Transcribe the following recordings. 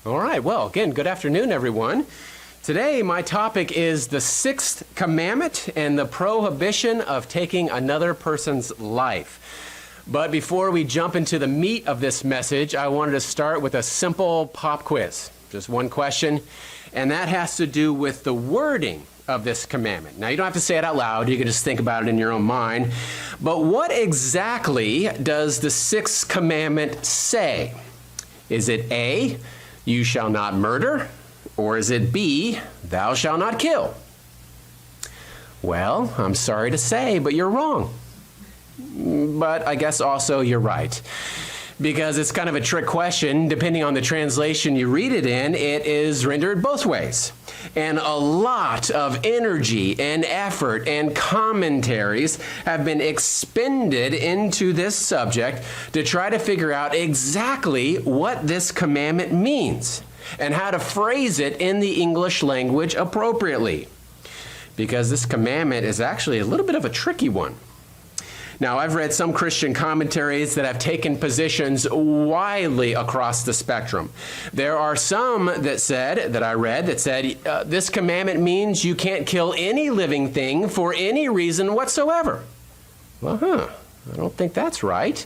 All right, well, again, good afternoon, everyone. Today, my topic is the sixth commandment and the prohibition of taking another person's life. But before we jump into the meat of this message, I wanted to start with a simple pop quiz. Just one question, and that has to do with the wording of this commandment. Now, you don't have to say it out loud. You can just think about it in your own mind. But what exactly does the sixth commandment say? Is it A, you shall not murder, or is it B, thou shalt not kill? Well, I'm sorry to say, but you're wrong. But I guess also you're right. Because it's kind of a trick question. Depending on the translation you read it in, it is rendered both ways. And a lot of energy and effort and commentaries have been expended into this subject to try to figure out exactly what this commandment means and how to phrase it in the English language appropriately. Because this commandment is actually a little bit of a tricky one. Now, I've read some Christian commentaries that have taken positions widely across the spectrum. There are some that I read that said this commandment means you can't kill any living thing for any reason whatsoever. Well, I don't think that's right.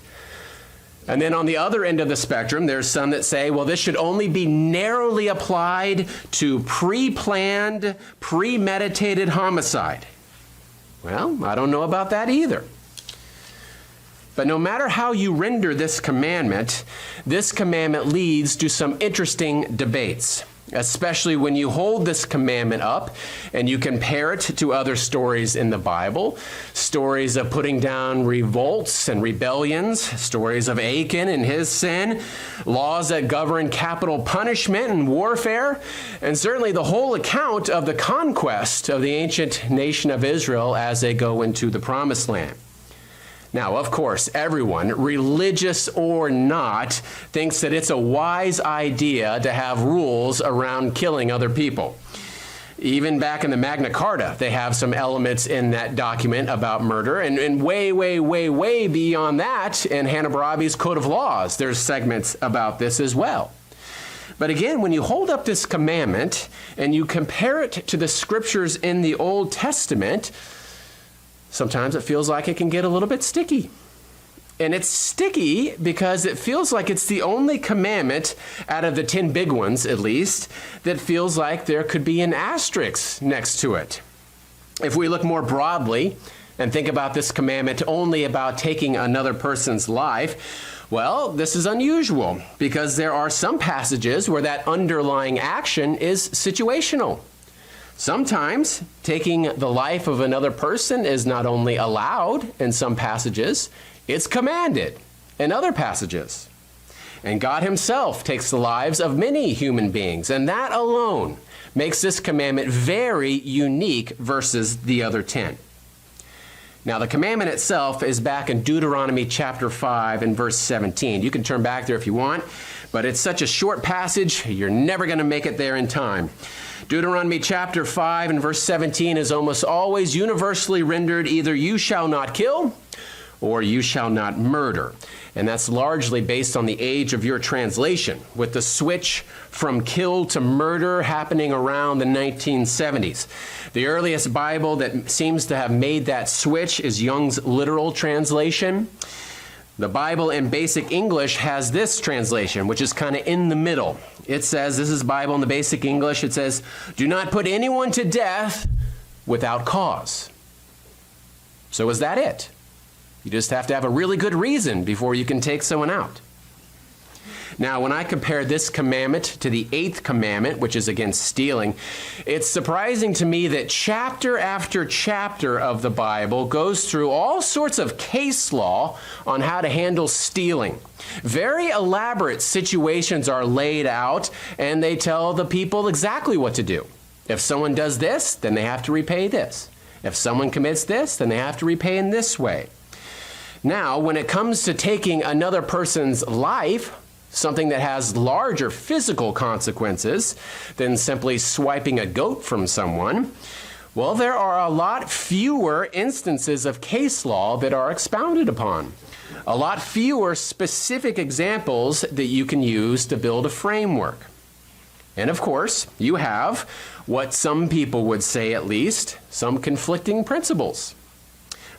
And then on the other end of the spectrum, there's some that say, well, this should only be narrowly applied to pre-planned, premeditated homicide. Well, I don't know about that either. But no matter how you render this commandment leads to some interesting debates, especially when you hold this commandment up and you compare it to other stories in the Bible, stories of putting down revolts and rebellions, stories of Achan and his sin, laws that govern capital punishment and warfare, and certainly the whole account of the conquest of the ancient nation of Israel as they go into the Promised Land. Now, of course, everyone, religious or not, thinks that it's a wise idea to have rules around killing other people. Even back in the Magna Carta, they have some elements in that document about murder, and way beyond that, in Hammurabi's Code of Laws, there's segments about this as well. But again, when you hold up this commandment and you compare it to the scriptures in the Old Testament, sometimes it feels like it can get a little bit sticky. And it's sticky because it feels like it's the only commandment out of the 10 big ones, at least, that feels like there could be an asterisk next to it. If we look more broadly and think about this commandment only about taking another person's life, well, this is unusual because there are some passages where that underlying action is situational. Sometimes taking the life of another person is not only allowed in some passages, it's commanded in other passages. And God himself takes the lives of many human beings, and that alone makes this commandment very unique versus the other 10. Now, the commandment itself is back in Deuteronomy chapter 5 and verse 17. You can turn back there if you want, but it's such a short passage, you're never going to make it there in time. Deuteronomy chapter 5 and verse 17 is almost always universally rendered either you shall not kill or you shall not murder. And that's largely based on the age of your translation, with the switch from kill to murder happening around the 1970s. The earliest Bible that seems to have made that switch is Young's literal translation. The Bible in Basic English has this translation, which is kind of in the middle. It says, this is Bible in the Basic English, it says, do not put anyone to death without cause. So is that it? You just have to have a really good reason before you can take someone out. Now, when I compare this commandment to the 8th commandment, which is against stealing, it's surprising to me that chapter after chapter of the Bible goes through all sorts of case law on how to handle stealing. Very elaborate situations are laid out, and they tell the people exactly what to do. If someone does this, then they have to repay this. If someone commits this, then they have to repay in this way. Now, when it comes to taking another person's life, something that has larger physical consequences than simply swiping a goat from someone, well, there are a lot fewer instances of case law that are expounded upon. A lot fewer specific examples that you can use to build a framework. And of course, you have what some people would say, at least, some conflicting principles.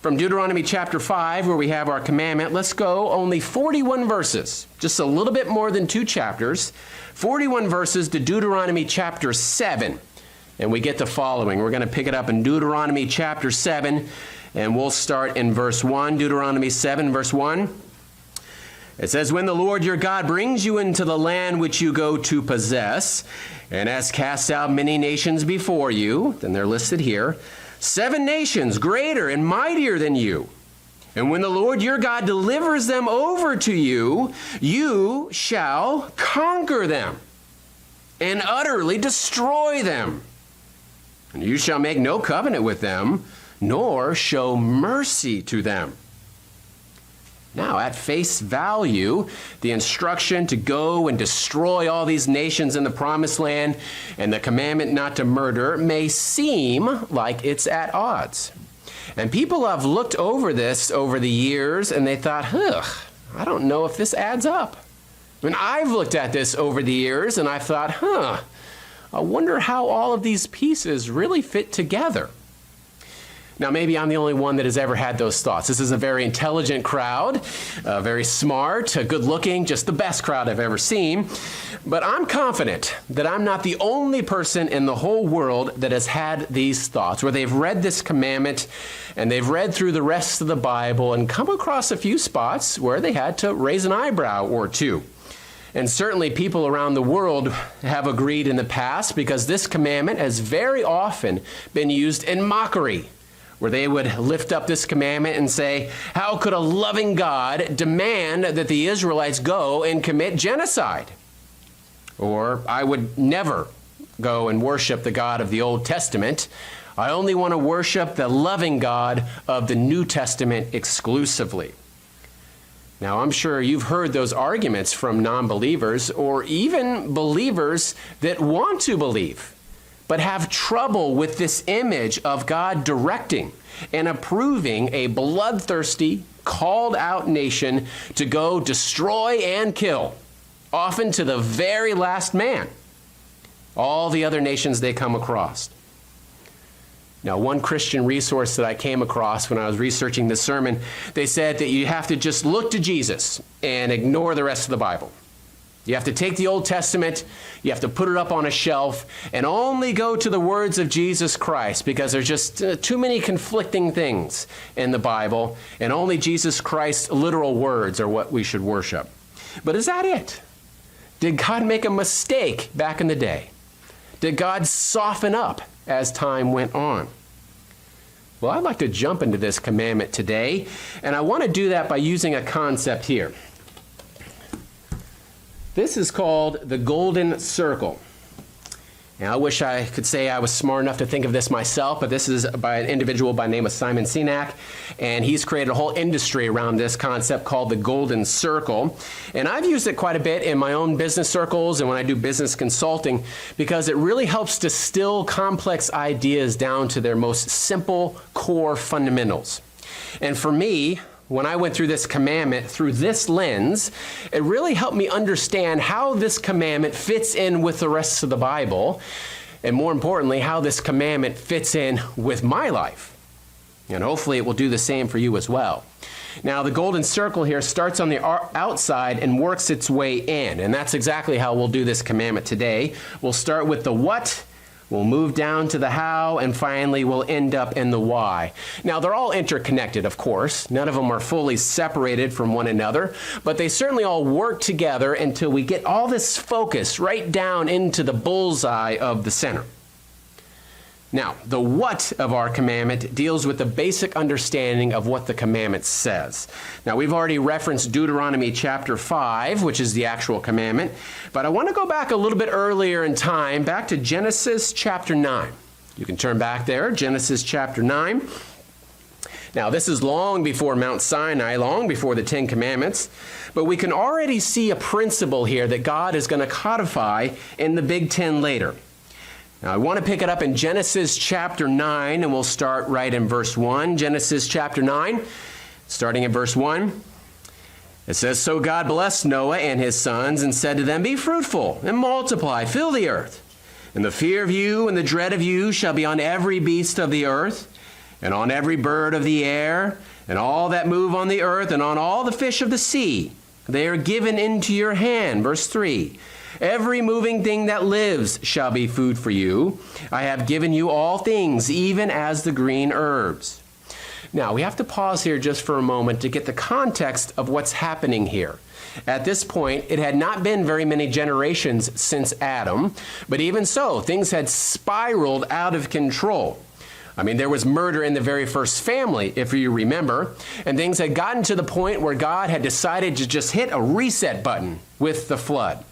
From Deuteronomy chapter 5, where we have our commandment, let's go only 41 verses, just a little bit more than 2 chapters, 41 verses to Deuteronomy chapter 7. And we get the following. We're going to pick it up in Deuteronomy chapter 7, and we'll start in verse 1. Deuteronomy 7, verse 1. It says, "When the Lord your God brings you into the land which you go to possess, and has cast out many nations before you," then they're listed here, "7 nations greater and mightier than you. And when the Lord your God delivers them over to you, you shall conquer them and utterly destroy them. And you shall make no covenant with them, nor show mercy to them." Now, at face value, the instruction to go and destroy all these nations in the promised land and the commandment not to murder may seem like it's at odds. And people have looked over this over the years and they thought, I don't know if this adds up. I mean, I've looked at this over the years and I thought, I wonder how all of these pieces really fit together. Now, maybe I'm the only one that has ever had those thoughts. This is a very intelligent crowd, very smart, good-looking, just the best crowd I've ever seen. But I'm confident that I'm not the only person in the whole world that has had these thoughts, where they've read this commandment and they've read through the rest of the Bible and come across a few spots where they had to raise an eyebrow or two. And certainly people around the world have agreed in the past, because this commandment has very often been used in mockery, where they would lift up this commandment and say, how could a loving God demand that the Israelites go and commit genocide? Or, I would never go and worship the God of the Old Testament. I only want to worship the loving God of the New Testament exclusively. Now, I'm sure you've heard those arguments from non-believers, or even believers that want to believe, but have trouble with this image of God directing and approving a bloodthirsty, called-out nation to go destroy and kill, often to the very last man, all the other nations they come across. Now, one Christian resource that I came across when I was researching this sermon, they said that you have to just look to Jesus and ignore the rest of the Bible. You have to take the Old Testament, you have to put it up on a shelf, and only go to the words of Jesus Christ, because there's just too many conflicting things in the Bible, and only Jesus Christ's literal words are what we should worship. But is that it? Did God make a mistake back in the day? Did God soften up as time went on? Well, I'd like to jump into this commandment today, and I want to do that by using a concept here. This is called the golden circle. Now, I wish I could say I was smart enough to think of this myself, but this is by an individual by the name of Simon Sinek, and he's created a whole industry around this concept called the golden circle. And I've used it quite a bit in my own business circles and when I do business consulting, because it really helps distill complex ideas down to their most simple core fundamentals. And for me, when I went through this commandment through this lens, it really helped me understand how this commandment fits in with the rest of the Bible, and more importantly, how this commandment fits in with my life. And hopefully it will do the same for you as well. Now, the golden circle here starts on the outside and works its way in, and that's exactly how we'll do this commandment today. We'll start with the what, we'll move down to the how, and finally we'll end up in the why. Now, they're all interconnected, of course. None of them are fully separated from one another, but they certainly all work together until we get all this focus right down into the bullseye of the center. Now, the what of our commandment deals with the basic understanding of what the commandment says. Now, we've already referenced Deuteronomy chapter 5, which is the actual commandment, but I want to go back a little bit earlier in time, back to Genesis chapter 9. You can turn back there, Genesis chapter 9. Now, this is long before Mount Sinai, long before the Ten Commandments, but we can already see a principle here that God is going to codify in the Big Ten later. Now, I want to pick it up in Genesis chapter 9, and we'll start right in verse 1. Genesis chapter 9, starting in verse 1. It says, "So God blessed Noah and his sons and said to them, Be fruitful and multiply, fill the earth. And the fear of you and the dread of you shall be on every beast of the earth, and on every bird of the air, and all that move on the earth, and on all the fish of the sea. They are given into your hand." Verse 3. "Every moving thing that lives shall be food for you. I have given you all things, even as the green herbs." Now, we have to pause here just for a moment to get the context of what's happening here. At this point, it had not been very many generations since Adam, but even so, things had spiraled out of control. I mean, there was murder in the very first family, if you remember, and things had gotten to the point where God had decided to just hit a reset button with the flood.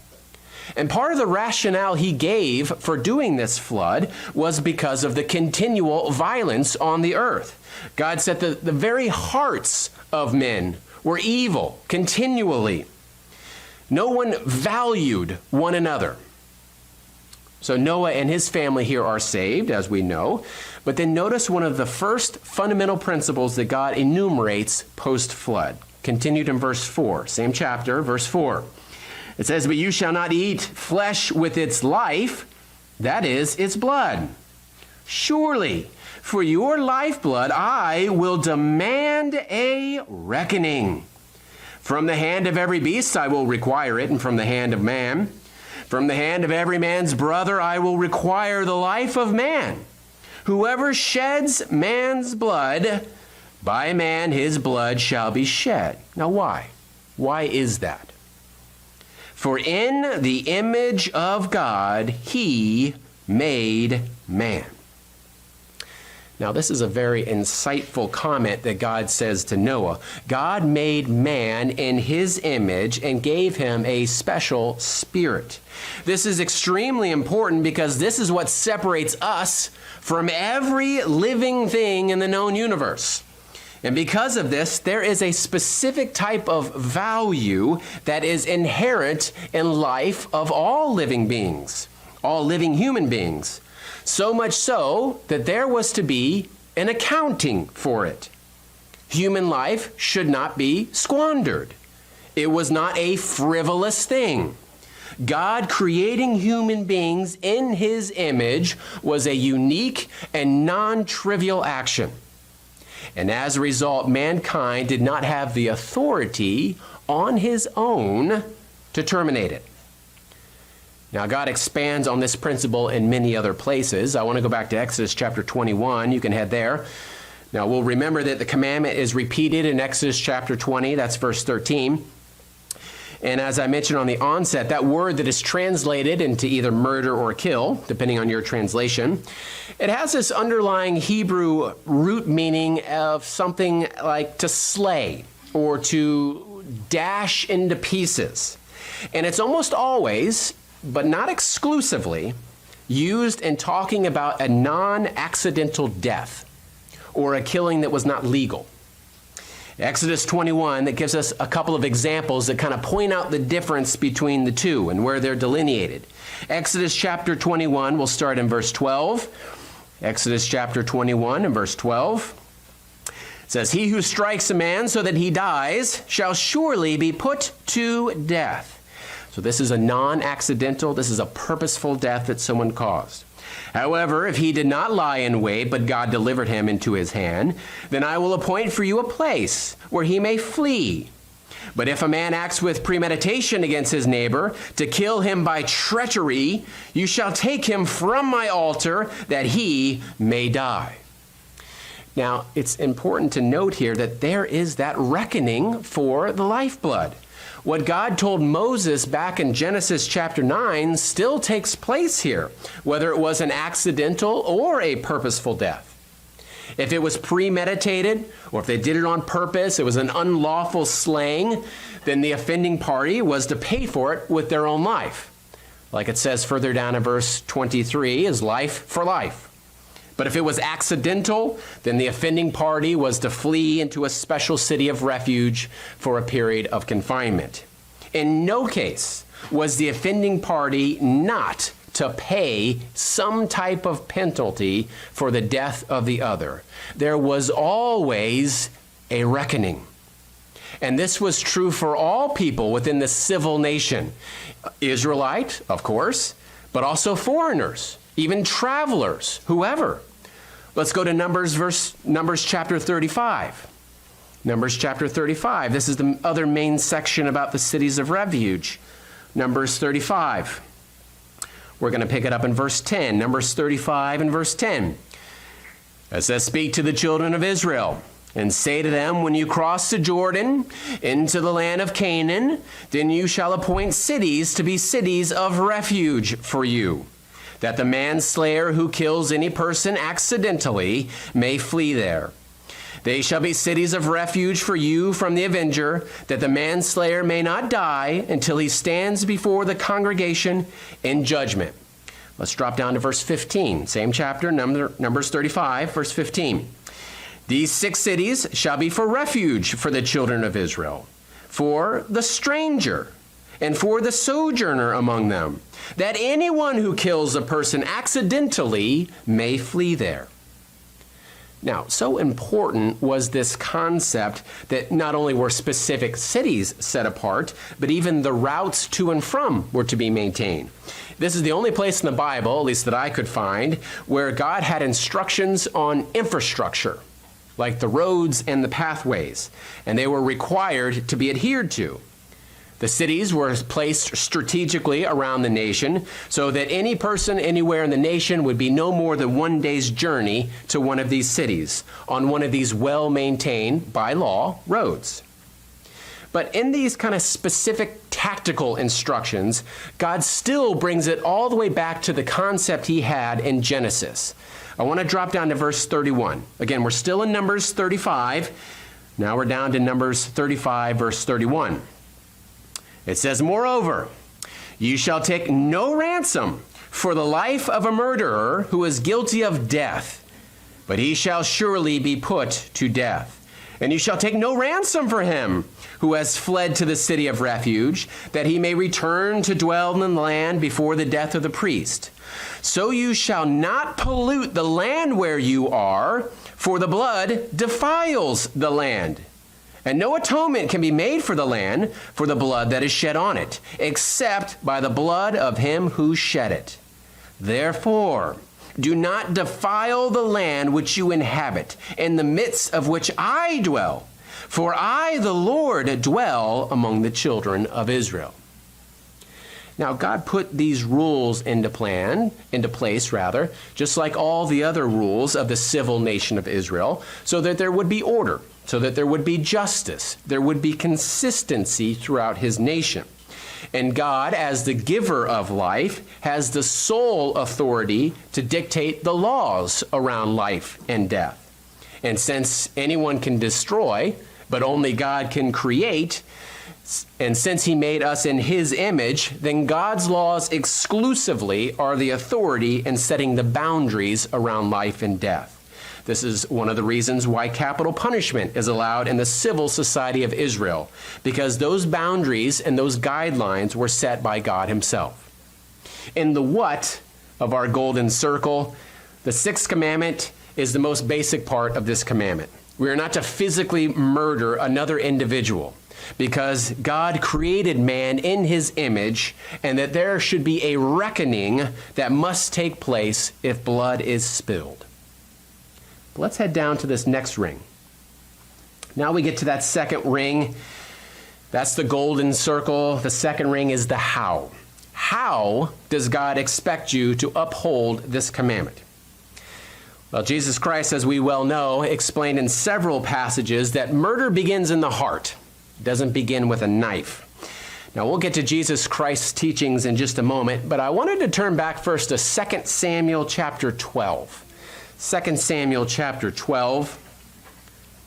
And part of the rationale he gave for doing this flood was because of the continual violence on the earth. God said that the very hearts of men were evil continually. No one valued one another. So Noah and his family here are saved, as we know. But then notice one of the first fundamental principles that God enumerates post-flood. Continued in verse 4, same chapter, verse 4. It says, "But you shall not eat flesh with its life, that is, its blood. Surely, for your lifeblood I will demand a reckoning. From the hand of every beast I will require it, and from the hand of man. From the hand of every man's brother I will require the life of man. Whoever sheds man's blood, by man his blood shall be shed." Now why? Why is that? "For in the image of God he made man." Now, this is a very insightful comment that God says to Noah. God made man in his image and gave him a special spirit. This is extremely important because this is what separates us from every living thing in the known universe. And because of this, there is a specific type of value that is inherent in life of all living beings, all living human beings. So much so that there was to be an accounting for it. Human life should not be squandered. It was not a frivolous thing. God creating human beings in his image was a unique and non-trivial action. And as a result, mankind did not have the authority on his own to terminate it. Now, God expands on this principle in many other places. I want to go back to Exodus chapter 21. You can head there. Now, we'll remember that the commandment is repeated in Exodus chapter 20. That's verse 13. And as I mentioned on the onset, that word that is translated into either murder or kill, depending on your translation, it has this underlying Hebrew root meaning of something like to slay or to dash into pieces. And it's almost always, but not exclusively, used in talking about a non-accidental death or a killing that was not legal. Exodus 21, that gives us a couple of examples that kind of point out the difference between the two and where they're delineated. Exodus chapter 21, we'll start in verse 12. Exodus chapter 21 and verse 12. It says, "He who strikes a man so that he dies shall surely be put to death." So this is a non-accidental, this is a purposeful death that someone caused. "However, if he did not lie in wait, but God delivered him into his hand, then I will appoint for you a place where he may flee. But if a man acts with premeditation against his neighbor to kill him by treachery, you shall take him from my altar that he may die." Now, it's important to note here that there is that reckoning for the lifeblood. What God told Moses back in Genesis chapter 9 still takes place here, whether it was an accidental or a purposeful death. If it was premeditated, or if they did it on purpose, it was an unlawful slaying, then the offending party was to pay for it with their own life. Like it says further down in verse 23, is life for life. But if it was accidental, then the offending party was to flee into a special city of refuge for a period of confinement. In no case was the offending party not to pay some type of penalty for the death of the other. There was always a reckoning. And this was true for all people within the civil nation. Israelite, of course, but also foreigners, even travelers, whoever. Let's go to Numbers chapter 35. Numbers chapter 35. This is the other main section about the cities of refuge. Numbers 35. We're going to pick it up in verse 10. Numbers 35 and verse 10. It says, "Speak to the children of Israel, and say to them, when you cross the Jordan into the land of Canaan, then you shall appoint cities to be cities of refuge for you, that the manslayer who kills any person accidentally may flee there. They shall be cities of refuge for you from the avenger, that the manslayer may not die until he stands before the congregation in judgment." Let's drop down to verse 15. Same chapter, Numbers 35, verse 15. "These 6 cities shall be for refuge for the children of Israel, for the stranger and for the sojourner among them, that anyone who kills a person accidentally may flee there." Now, so important was this concept that not only were specific cities set apart, but even the routes to and from were to be maintained. This is the only place in the Bible, at least that I could find, where God had instructions on infrastructure, like the roads and the pathways, and they were required to be adhered to. The cities were placed strategically around the nation so that any person anywhere in the nation would be no more than 1 day's journey to one of these cities on one of these well-maintained, by law, roads. But in these kind of specific tactical instructions, God still brings it all the way back to the concept he had in Genesis. I want to drop down to verse 31. Again, we're still in Numbers 35. Now we're down to Numbers 35, verse 31. It says, "Moreover, you shall take no ransom for the life of a murderer who is guilty of death, but he shall surely be put to death. And you shall take no ransom for him who has fled to the city of refuge, that he may return to dwell in the land before the death of the priest. So you shall not pollute the land where you are, for the blood defiles the land. And no atonement can be made for the land for the blood that is shed on it, except by the blood of him who shed it. Therefore, do not defile the land which you inhabit, in the midst of which I dwell. For I, the Lord, dwell among the children of Israel." Now, God put these rules into place, just like all the other rules of the civil nation of Israel, so that there would be order, so that there would be justice, there would be consistency throughout his nation. And God, as the giver of life, has the sole authority to dictate the laws around life and death. And since anyone can destroy, but only God can create, and since he made us in his image, then God's laws exclusively are the authority in setting the boundaries around life and death. This is one of the reasons why capital punishment is allowed in the civil society of Israel, because those boundaries and those guidelines were set by God himself. In the what of our golden circle, the 6th commandment is the most basic part of this commandment. We are not to physically murder another individual, because God created man in his image, and that there should be a reckoning that must take place if blood is spilled. But let's head down to this next ring. Now we get to that second ring. That's the golden circle. The second ring is the how. How does God expect you to uphold this commandment? Well, Jesus Christ, as we well know, explained in several passages that murder begins in the heart. It doesn't begin with a knife. Now, we'll get to Jesus Christ's teachings in just a moment, but I wanted to turn back first to 2 Samuel chapter 12. 2 Samuel chapter 12.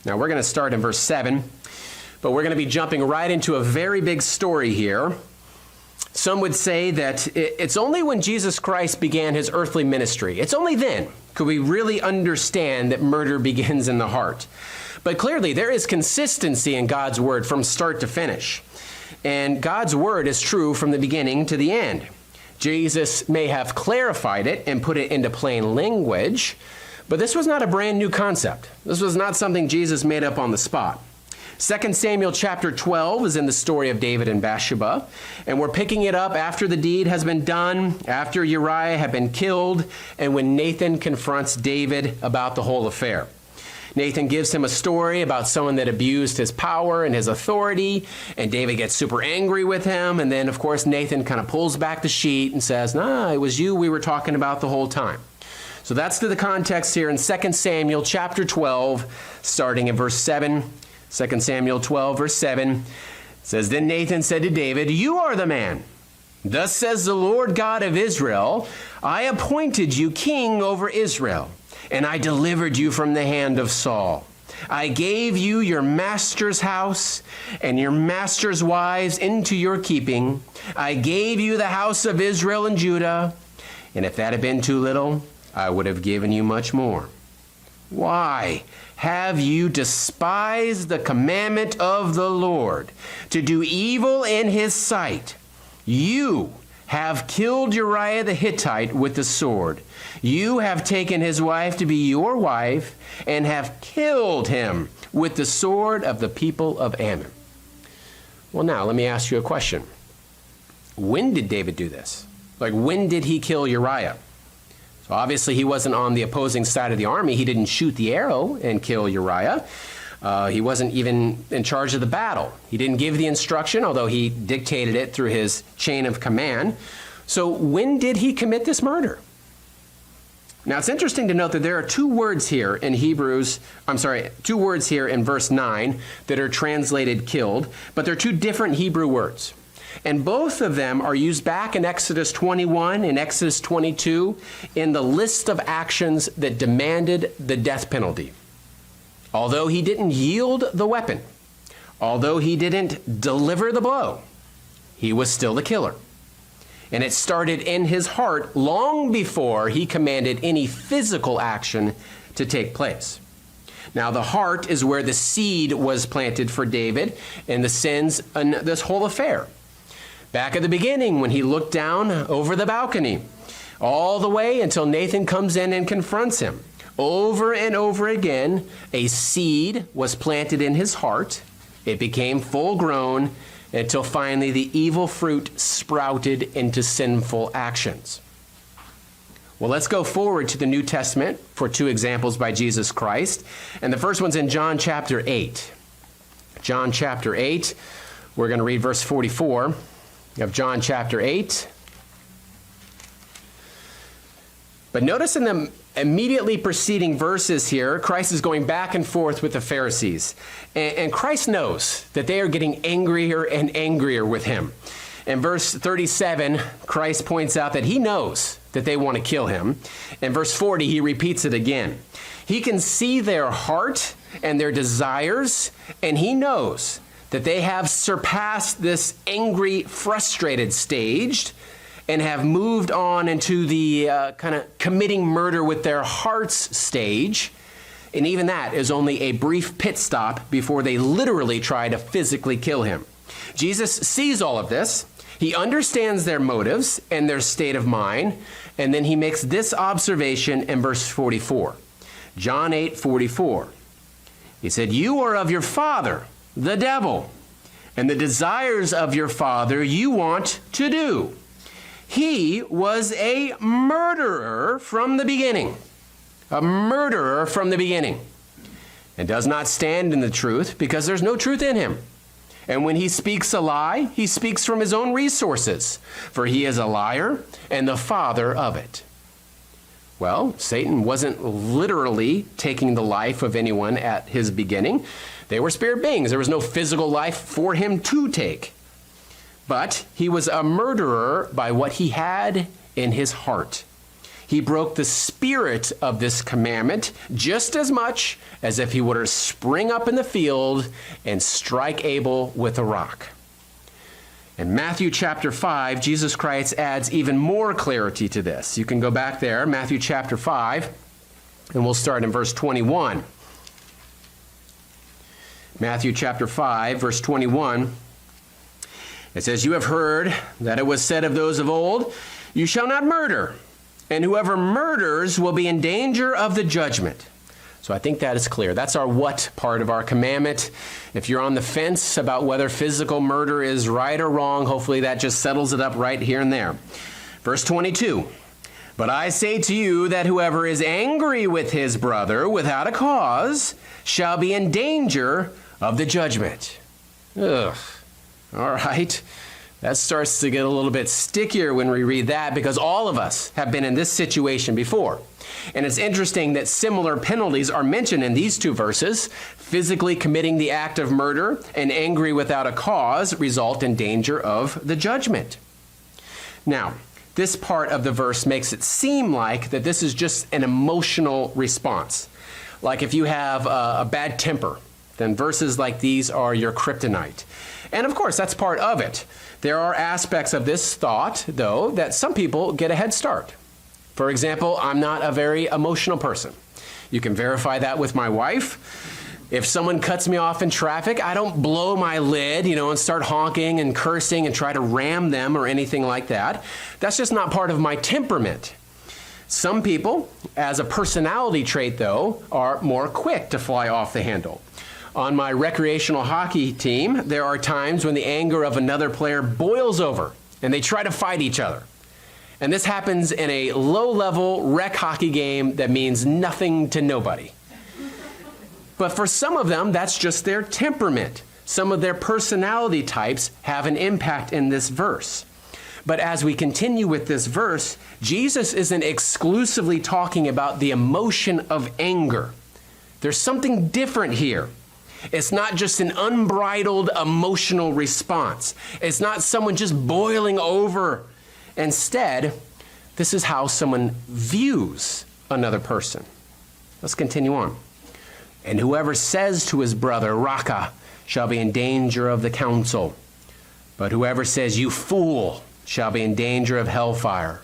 Now, we're going to start in verse 7, but we're going to be jumping right into a very big story here. Some would say that it's only when Jesus Christ began his earthly ministry, it's only then could we really understand that murder begins in the heart. But clearly, there is consistency in God's word from start to finish. And God's word is true from the beginning to the end. Jesus may have clarified it and put it into plain language, but this was not a brand new concept. This was not something Jesus made up on the spot. 2 Samuel chapter 12 is in the story of David and Bathsheba, and we're picking it up after the deed has been done, after Uriah had been killed, and when Nathan confronts David about the whole affair. Nathan gives him a story about someone that abused his power and his authority, and David gets super angry with him, and then, of course, Nathan kind of pulls back the sheet and says, "Nah, it was you we were talking about the whole time." So that's the context here in 2 Samuel chapter 12, starting in verse 7. 2 Samuel 12, verse 7 says, "Then Nathan said to David, 'You are the man. Thus says the Lord God of Israel, I appointed you king over Israel, and I delivered you from the hand of Saul. I gave you your master's house and your master's wives into your keeping. I gave you the house of Israel and Judah, and if that had been too little, I would have given you much more. Why have you despised the commandment of the Lord to do evil in his sight? You have killed Uriah the Hittite with the sword. You have taken his wife to be your wife and have killed him with the sword of the people of Ammon.'" Well, now, let me ask you a question. When did David do this? Like, when did he kill Uriah? So obviously he wasn't on the opposing side of the army. He didn't shoot the arrow and kill Uriah. He wasn't even in charge of the battle. He didn't give the instruction, although he dictated it through his chain of command. So when did he commit this murder? Now it's interesting to note that there are two words here in verse 9 that are translated killed, but they're two different Hebrew words. And both of them are used back in Exodus 21 and Exodus 22 in the list of actions that demanded the death penalty. Although he didn't yield the weapon, although he didn't deliver the blow, he was still the killer. And it started in his heart long before he commanded any physical action to take place. Now, the heart is where the seed was planted for David and the sins in this whole affair. Back at the beginning, when he looked down over the balcony, all the way until Nathan comes in and confronts him. Over and over again, a seed was planted in his heart. It became full grown until finally the evil fruit sprouted into sinful actions. Well, let's go forward to the New Testament for two examples by Jesus Christ. And the first one's in John chapter 8. John chapter 8, we're going to read verse 44 of John chapter 8. But notice in the immediately preceding verses here, Christ is going back and forth with the Pharisees. And Christ knows that they are getting angrier and angrier with him. In verse 37, Christ points out that he knows that they want to kill him. In verse 40, he repeats it again. He can see their heart and their desires, and he knows that they have surpassed this angry, frustrated stage and have moved on into the kind of committing murder with their hearts stage. And even that is only a brief pit stop before they literally try to physically kill him. Jesus sees all of this. He understands their motives and their state of mind. And then he makes this observation in verse 44. John 8:44. He said, "You are of your father, the devil, and the desires of your father you want to do. He was a murderer from the beginning." A murderer from the beginning. And does not stand in the truth because there's no truth in him. And when he speaks a lie, he speaks from his own resources, for he is a liar and the father of it. Well, Satan wasn't literally taking the life of anyone at his beginning. They were spirit beings. There was no physical life for him to take. But he was a murderer by what he had in his heart. He broke the spirit of this commandment just as much as if he were to spring up in the field and strike Abel with a rock. In Matthew chapter 5, Jesus Christ adds even more clarity to this. You can go back there, Matthew chapter 5, and we'll start in verse 21. Matthew chapter 5, verse 21. It says, "You have heard that it was said of those of old, 'You shall not murder,' and whoever murders will be in danger of the judgment. So I think that is clear. That's our what part of our commandment. If you're on the fence about whether physical murder is right or wrong, hopefully that just settles it up right here and there. Verse 22, but I say to you that whoever is angry with his brother without a cause shall be in danger of the judgment. Ugh. All right. That starts to get a little bit stickier when we read that, because all of us have been in this situation before. And it's interesting that similar penalties are mentioned in these two verses. Physically committing the act of murder and angry without a cause result in danger of the judgment. Now, this part of the verse makes it seem like that this is just an emotional response. Like if you have a bad temper, then verses like these are your kryptonite. And of course, that's part of it. There are aspects of this thought, though, that some people get a head start. For example, I'm not a very emotional person. You can verify that with my wife. If someone cuts me off in traffic, I don't blow my lid, and start honking and cursing and try to ram them or anything like that. That's just not part of my temperament. Some people, as a personality trait, though, are more quick to fly off the handle. On my recreational hockey team, there are times when the anger of another player boils over and they try to fight each other. And this happens in a low-level rec hockey game that means nothing to nobody. But for some of them, that's just their temperament. Some of their personality types have an impact in this verse. But as we continue with this verse, Jesus isn't exclusively talking about the emotion of anger. There's something different here. It's not just an unbridled emotional response. It's not someone just boiling over. Instead, this is how someone views another person. Let's continue on. And whoever says to his brother, Raka, shall be in danger of the council. But whoever says, you fool, shall be in danger of hellfire.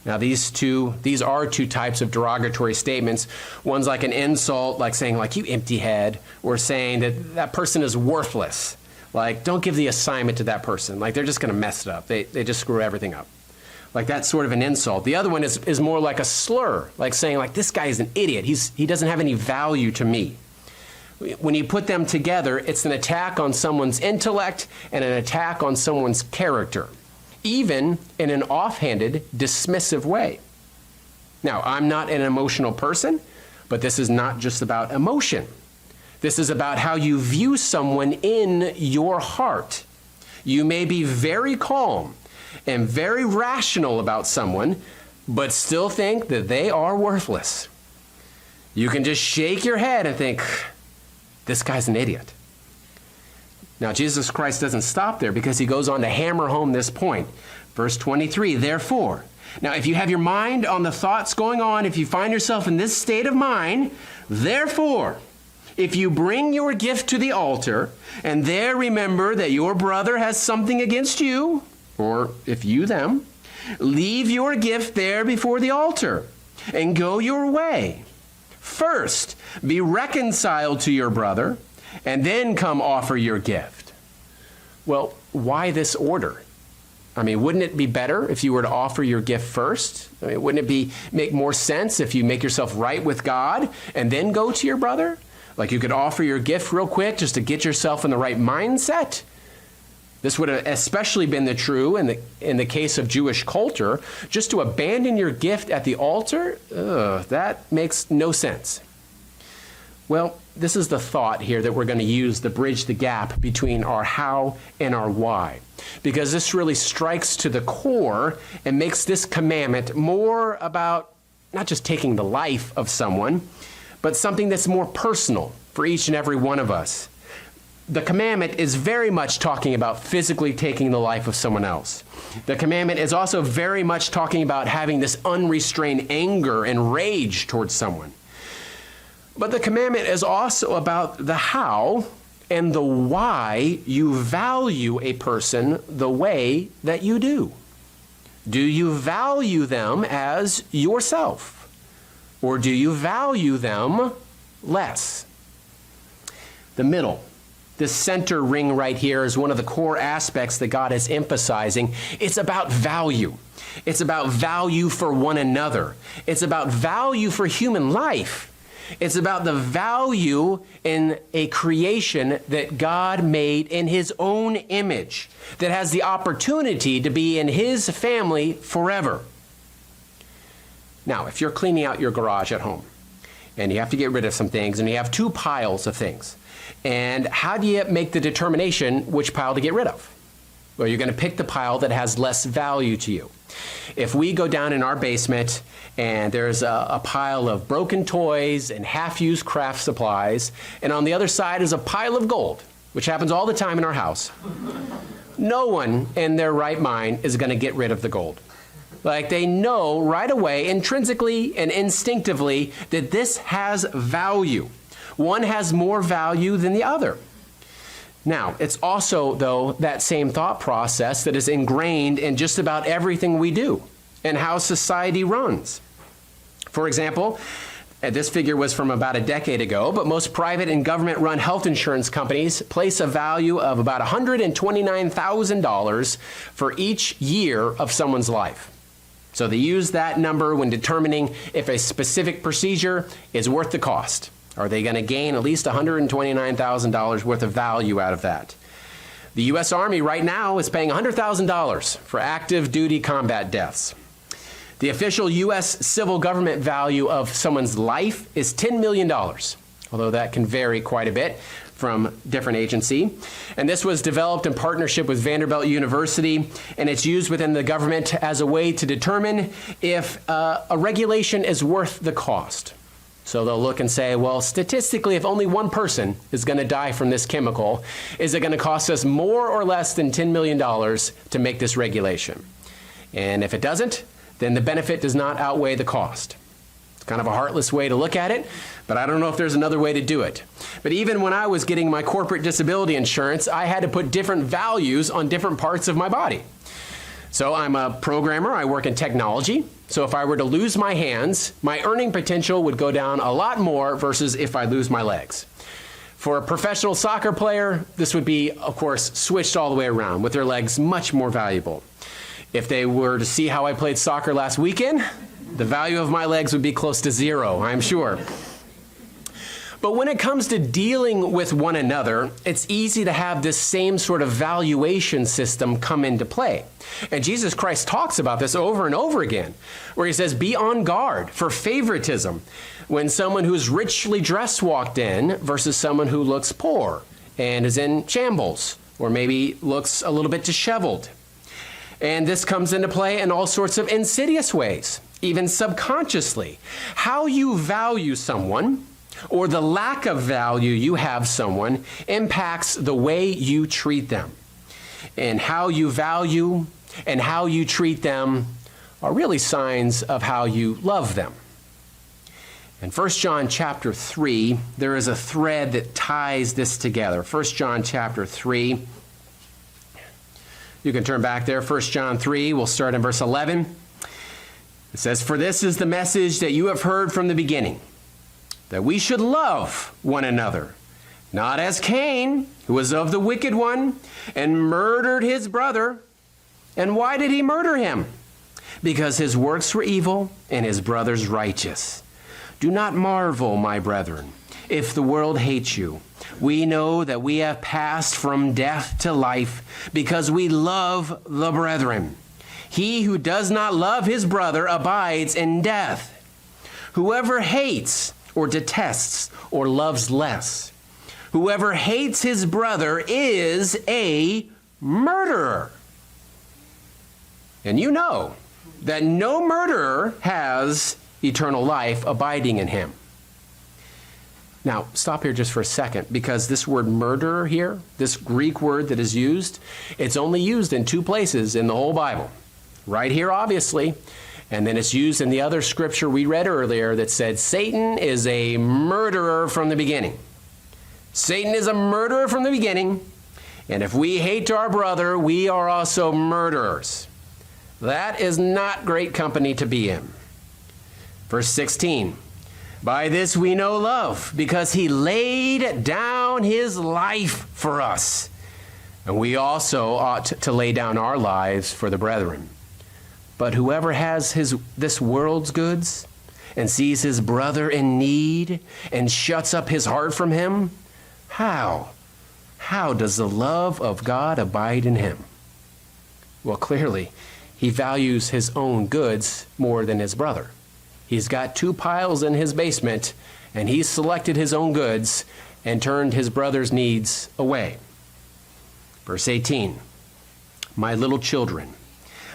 Now, these are two types of derogatory statements. One's like an insult, like saying, like, you empty head, or saying that that person is worthless. Like, don't give the assignment to that person. Like, they're just going to mess it up. They just screw everything up. Like, that's sort of an insult. The other one is more like a slur, like saying, like, this guy is an idiot. He doesn't have any value to me. When you put them together, it's an attack on someone's intellect and an attack on someone's character, even in an offhanded, dismissive way. Now, I'm not an emotional person, but this is not just about emotion. This is about how you view someone in your heart. You may be very calm and very rational about someone, but still think that they are worthless. You can just shake your head and think, this guy's an idiot. Now, Jesus Christ doesn't stop there, because he goes on to hammer home this point. Verse 23, therefore. Now, if you have your mind on the thoughts going on, if you find yourself in this state of mind, therefore, if you bring your gift to the altar, and there remember that your brother has something against you, or if you them, leave your gift there before the altar, and go your way. First, be reconciled to your brother, and then come offer your gift. Well, why this order? I mean, wouldn't it be better if you were to offer your gift first? I mean, wouldn't it make more sense if you make yourself right with God and then go to your brother? Like, you could offer your gift real quick just to get yourself in the right mindset. This would have especially been the true in the case of Jewish culture. Just to abandon your gift at the altar, that makes no sense. Well, this is the thought here that we're going to use to bridge the gap between our how and our why, because this really strikes to the core and makes this commandment more about not just taking the life of someone, but something that's more personal for each and every one of us. The commandment is very much talking about physically taking the life of someone else. The commandment is also very much talking about having this unrestrained anger and rage towards someone. But the commandment is also about the how and the why you value a person the way that you do. Do you value them as yourself, or do you value them less? The middle, this center ring right here, is one of the core aspects that God is emphasizing. It's about value. It's about value for one another. It's about value for human life. It's about the value in a creation that God made in his own image, that has the opportunity to be in his family forever. Now, if you're cleaning out your garage at home, and you have to get rid of some things, and you have two piles of things, and how do you make the determination which pile to get rid of? Well, you're going to pick the pile that has less value to you. If we go down in our basement and there's a pile of broken toys and half-used craft supplies, and on the other side is a pile of gold, which happens all the time in our house, no one in their right mind is going to get rid of the gold. Like, they know right away, intrinsically and instinctively, that this has value. One has more value than the other. Now, it's also, though, that same thought process that is ingrained in just about everything we do and how society runs. For example, this figure was from about a decade ago, but most private and government-run health insurance companies place a value of about $129,000 for each year of someone's life. So they use that number when determining if a specific procedure is worth the cost. Are they going to gain at least $129,000 worth of value out of that? The U.S. Army right now is paying $100,000 for active duty combat deaths. The official U.S. civil government value of someone's life is $10 million, although that can vary quite a bit from different agency. And this was developed in partnership with Vanderbilt University, and it's used within the government as a way to determine if a regulation is worth the cost. So they'll look and say, well, statistically, if only one person is going to die from this chemical, is it going to cost us more or less than $10 million to make this regulation? And if it doesn't, then the benefit does not outweigh the cost. It's kind of a heartless way to look at it, but I don't know if there's another way to do it. But even when I was getting my corporate disability insurance, I had to put different values on different parts of my body. So I'm a programmer, I work in technology. So if I were to lose my hands, my earning potential would go down a lot more versus if I lose my legs. For a professional soccer player, this would be, of course, switched all the way around, with their legs much more valuable. If they were to see how I played soccer last weekend, the value of my legs would be close to zero, I'm sure. But when it comes to dealing with one another, it's easy to have this same sort of valuation system come into play. And Jesus Christ talks about this over and over again, where he says, be on guard for favoritism when someone who's richly dressed walked in versus someone who looks poor and is in shambles, or maybe looks a little bit disheveled. And this comes into play in all sorts of insidious ways, even subconsciously. How you value someone, or the lack of value you have someone, impacts the way you treat them. And how you value and how you treat them are really signs of how you love them. In 1 John chapter 3, there is a thread that ties this together. 1 John chapter 3. You can turn back there. 1 John 3, we'll start in verse 11. It says, "For this is the message that you have heard from the beginning, that we should love one another, not as Cain, who was of the wicked one, and murdered his brother. And why did he murder him? Because his works were evil and his brother's righteous. Do not marvel, my brethren, if the world hates you. We know that we have passed from death to life because we love the brethren. He who does not love his brother abides in death. Whoever hates or detests or loves less, whoever hates his brother is a murderer. And you know that no murderer has eternal life abiding in him." Now, stop here just for a second, because this word murderer here, this Greek word that is used, it's only used in two places in the whole Bible. Right here, obviously, and then it's used in the other scripture we read earlier that said Satan is a murderer from the beginning. Satan is a murderer from the beginning, and if we hate our brother, we are also murderers. That is not great company to be in. Verse 16, "By this we know love, because he laid down his life for us, and we also ought to lay down our lives for the brethren. But whoever has this world's goods and sees his brother in need and shuts up his heart from him? How? How does the love of God abide in him? Well, clearly, he values his own goods more than his brother. He's got 2 piles in his basement, and he's selected his own goods and turned his brother's needs away. Verse 18, my little children,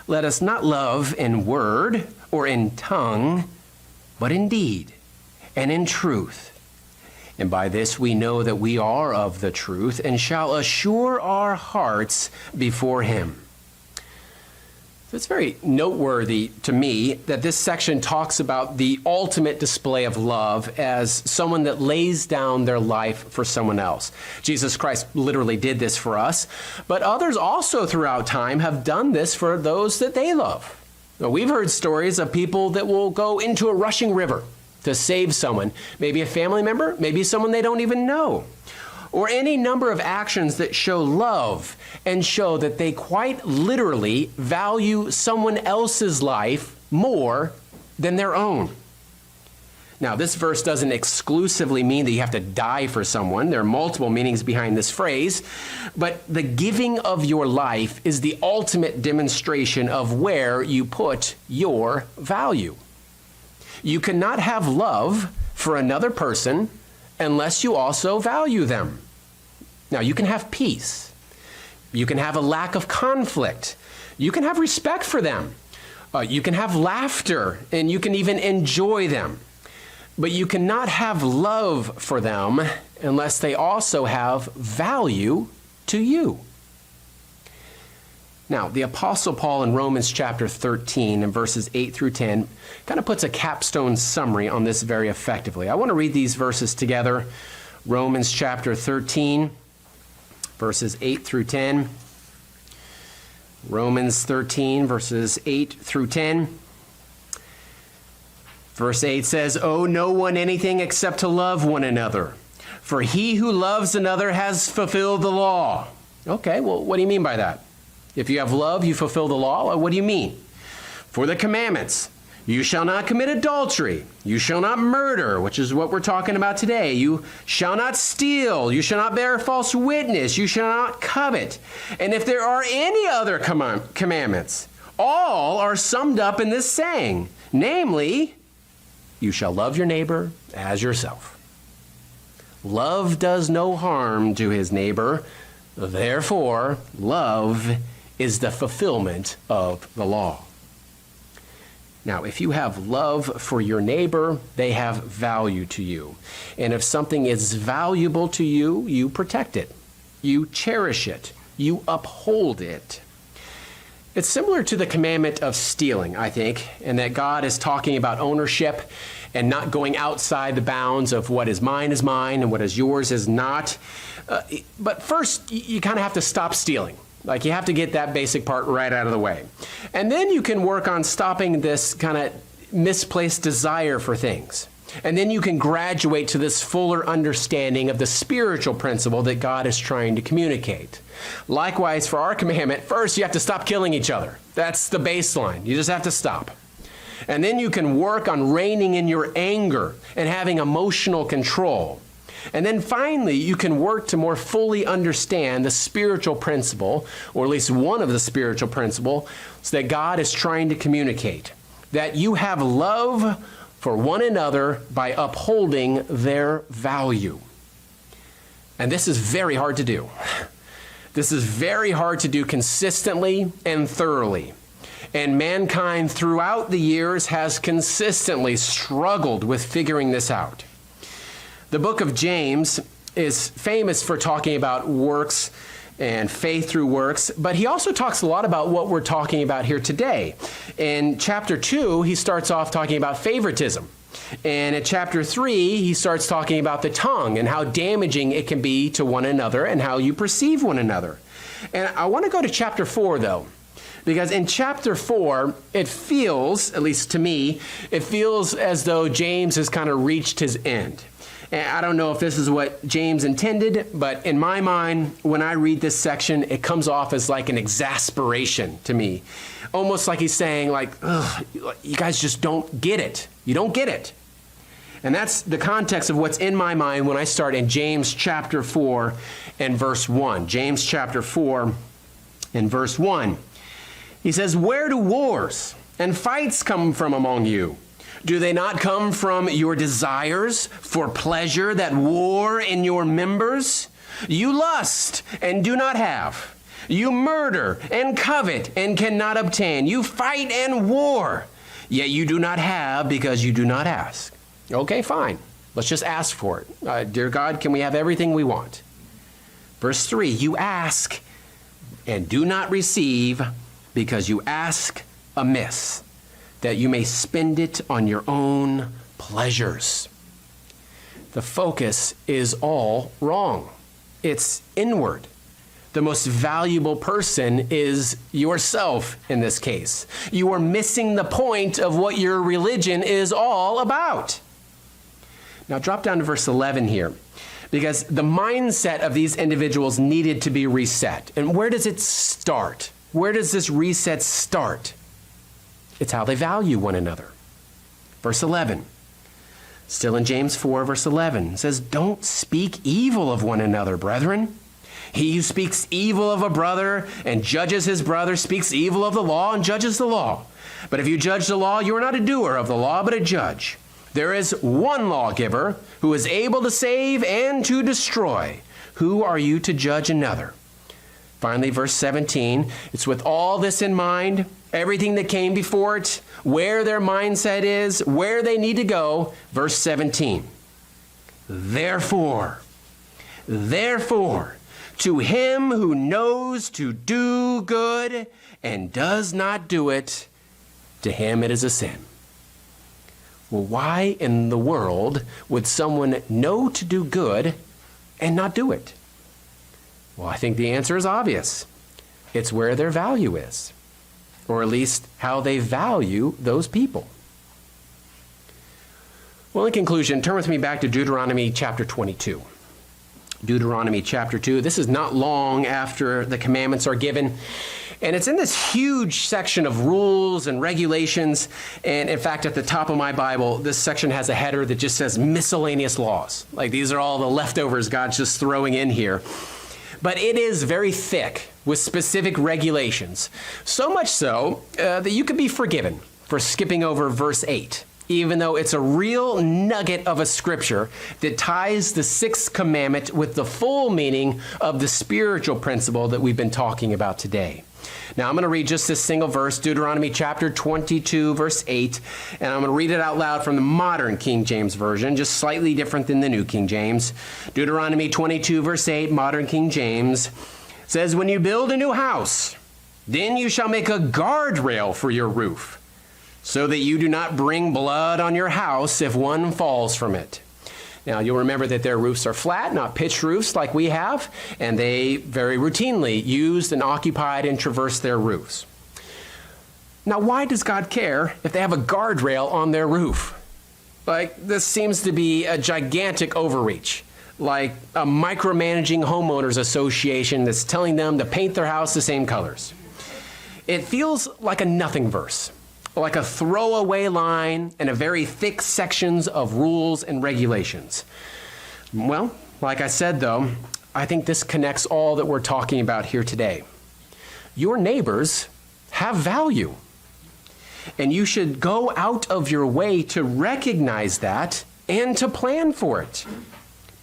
let us not love in word or in tongue, but in deed and in truth. And by this we know that we are of the truth and shall assure our hearts before him. So it's very noteworthy to me that this section talks about the ultimate display of love as someone that lays down their life for someone else. Jesus Christ literally did this for us, but others also throughout time have done this for those that they love. Now, we've heard stories of people that will go into a rushing river to save someone, maybe a family member, maybe someone they don't even know, or any number of actions that show love and show that they quite literally value someone else's life more than their own. Now, this verse doesn't exclusively mean that you have to die for someone. There are multiple meanings behind this phrase, but the giving of your life is the ultimate demonstration of where you put your value. You cannot have love for another person unless you also value them. Now, you can have peace. You can have a lack of conflict. You can have respect for them. You can have laughter, and you can even enjoy them. But you cannot have love for them unless they also have value to you. Now, the Apostle Paul in Romans chapter 13 and verses 8 through 10 kind of puts a capstone summary on this very effectively. I want to read these verses together. Romans chapter 13, verses 8 through 10. Romans 13, verses 8 through 10. Verse 8 says, "Owe no one anything except to love one another. For he who loves another has fulfilled the law." Okay, well, what do you mean by that? If you have love, you fulfill the law. What do you mean? For the commandments, you shall not commit adultery. You shall not murder, which is what we're talking about today. You shall not steal. You shall not bear false witness. You shall not covet. And if there are any other commandments, all are summed up in this saying, namely, you shall love your neighbor as yourself. Love does no harm to his neighbor. Therefore, love is the fulfillment of the law. Now, if you have love for your neighbor, they have value to you. And if something is valuable to you, you protect it. You cherish it. You uphold it. It's similar to the commandment of stealing, I think, in that God is talking about ownership and not going outside the bounds of what is mine and what is yours is not. But first, you kind of have to stop stealing. Like, you have to get that basic part right out of the way. And then you can work on stopping this kind of misplaced desire for things. And then you can graduate to this fuller understanding of the spiritual principle that God is trying to communicate. Likewise, for our commandment, first you have to stop killing each other. That's the baseline. You just have to stop. And then you can work on reining in your anger and having emotional control. And then finally, you can work to more fully understand the spiritual principle, or at least one of the spiritual principles that God is trying to communicate. That you have love for one another by upholding their value. And this is very hard to do. This is very hard to do consistently and thoroughly. And mankind throughout the years has consistently struggled with figuring this out. The book of James is famous for talking about works and faith through works, but he also talks a lot about what we're talking about here today. In chapter 2, he starts off talking about favoritism. And in chapter 3, he starts talking about the tongue and how damaging it can be to one another and how you perceive one another. And I want to go to chapter 4, though, because in chapter 4, it feels, at least to me, it feels as though James has kind of reached his end. And I don't know if this is what James intended, but in my mind, when I read this section, it comes off as like an exasperation to me. Almost like he's saying, like, ugh, you guys just don't get it. You don't get it. And that's the context of what's in my mind when I start in James chapter 4 and verse 1. James chapter 4 and verse 1. He says, "Where do wars and fights come from among you? Do they not come from your desires for pleasure that war in your members? You lust and do not have. You murder and covet and cannot obtain. You fight and war, yet you do not have because you do not ask." Okay, fine. Let's just ask for it. Dear God, can we have everything we want? Verse 3, "You ask and do not receive because you ask amiss, that you may spend it on your own pleasures." The focus is all wrong. It's inward. The most valuable person is yourself in this case. You are missing the point of what your religion is all about. Now drop down to verse 11 here, because the mindset of these individuals needed to be reset. And where does it start? Where does this reset start? It's how they value one another. Verse 11, still in James 4, verse 11, says, "Don't speak evil of one another, brethren. He who speaks evil of a brother and judges his brother speaks evil of the law and judges the law. But if you judge the law, you are not a doer of the law, but a judge. There is one lawgiver who is able to save and to destroy. Who are you to judge another?" Finally, verse 17, it's with all this in mind, everything that came before it, where their mindset is, where they need to go. Verse 17, Therefore, to him who knows to do good and does not do it, to him it is a sin." Well, why in the world would someone know to do good and not do it? Well, I think the answer is obvious. It's where their value is, or at least how they value those people. Well, in conclusion, turn with me back to Deuteronomy chapter 22. Deuteronomy chapter 2. This is not long after the commandments are given. And it's in this huge section of rules and regulations. And in fact, at the top of my Bible, this section has a header that just says miscellaneous laws. Like these are all the leftovers God's just throwing in here. But it is very thick with specific regulations. So much so that you could be forgiven for skipping over verse 8, even though it's a real nugget of a scripture that ties the sixth commandment with the full meaning of the spiritual principle that we've been talking about today. Now, I'm going to read just this single verse, Deuteronomy chapter 22, verse 8, and I'm going to read it out loud from the modern King James Version, just slightly different than the New King James. Deuteronomy 22, verse 8, modern King James, says, "When you build a new house, then you shall make a guardrail for your roof, so that you do not bring blood on your house if one falls from it." Now, you'll remember that their roofs are flat, not pitched roofs like we have, and they very routinely used and occupied and traversed their roofs. Now, why does God care if they have a guardrail on their roof? Like, this seems to be a gigantic overreach, like a micromanaging homeowners association that's telling them to paint their house the same colors. It feels like a nothing verse, like a throwaway line in a very thick sections of rules and regulations. Well, like I said, though, I think this connects all that we're talking about here today. Your neighbors have value, and you should go out of your way to recognize that and to plan for it.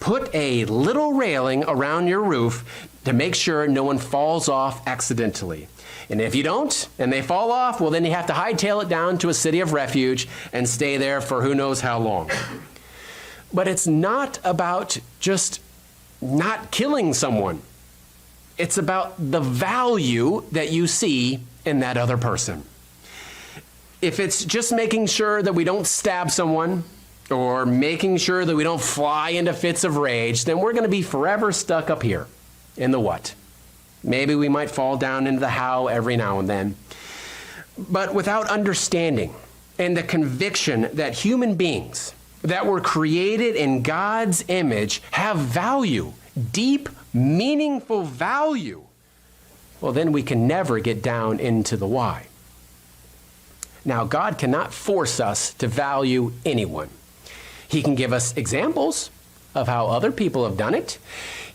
Put a little railing around your roof to make sure no one falls off accidentally. And if you don't, and they fall off, well, then you have to hightail it down to a city of refuge and stay there for who knows how long. But it's not about just not killing someone. It's about the value that you see in that other person. If it's just making sure that we don't stab someone or making sure that we don't fly into fits of rage, then we're going to be forever stuck up here in the what. Maybe we might fall down into the how every now and then. But without understanding and the conviction that human beings, that were created in God's image have value, deep, meaningful value, well, then we can never get down into the why. Now, God cannot force us to value anyone. He can give us examples of how other people have done it.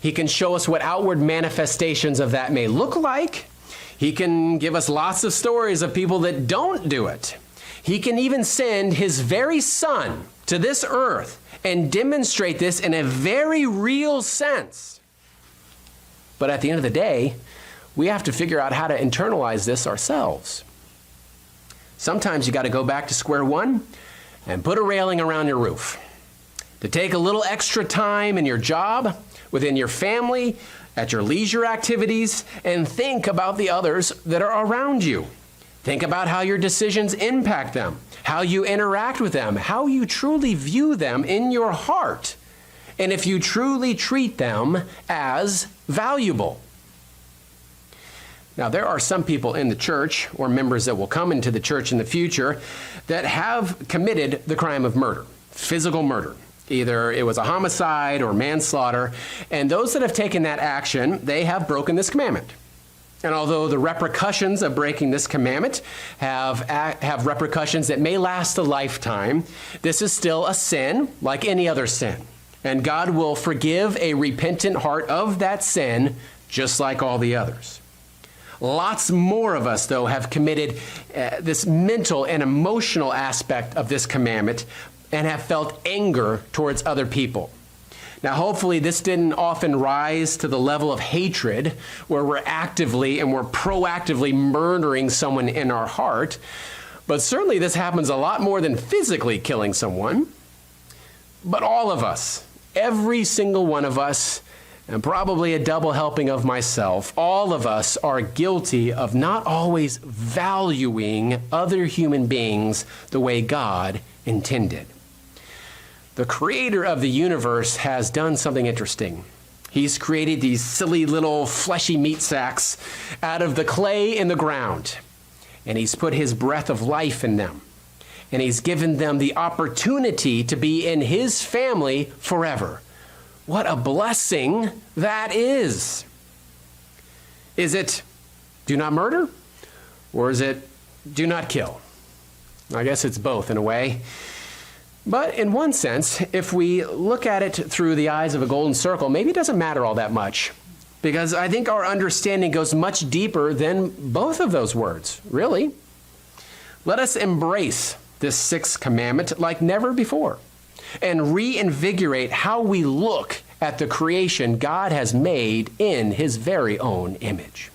He can show us what outward manifestations of that may look like. He can give us lots of stories of people that don't do it. He can even send his very son to this earth and demonstrate this in a very real sense. But at the end of the day, we have to figure out how to internalize this ourselves. Sometimes you got to go back to square one and put a railing around your roof. To take a little extra time in your job, within your family, at your leisure activities, and think about the others that are around you. Think about how your decisions impact them, how you interact with them, how you truly view them in your heart, and if you truly treat them as valuable. Now, there are some people in the church, or members that will come into the church in the future, that have committed the crime of murder, physical murder. Either it was a homicide or manslaughter, and those that have taken that action, they have broken this commandment. And although the repercussions of breaking this commandment have repercussions that may last a lifetime, this is still a sin like any other sin. And God will forgive a repentant heart of that sin just like all the others. Lots more of us, though, have committed this mental and emotional aspect of this commandment and have felt anger towards other people. Now, hopefully, this didn't often rise to the level of hatred where we're actively and we're proactively murdering someone in our heart, but certainly this happens a lot more than physically killing someone. But all of us, every single one of us, and probably a double helping of myself, all of us are guilty of not always valuing other human beings the way God intended. The creator of the universe has done something interesting. He's created these silly little fleshy meat sacks out of the clay in the ground, and he's put his breath of life in them, and he's given them the opportunity to be in his family forever. What a blessing that is. Is it do not murder, or is it do not kill? I guess it's both in a way. But in one sense, if we look at it through the eyes of a golden circle, maybe it doesn't matter all that much, because I think our understanding goes much deeper than both of those words, really. Let us embrace this sixth commandment like never before and reinvigorate how we look at the creation God has made in his very own image.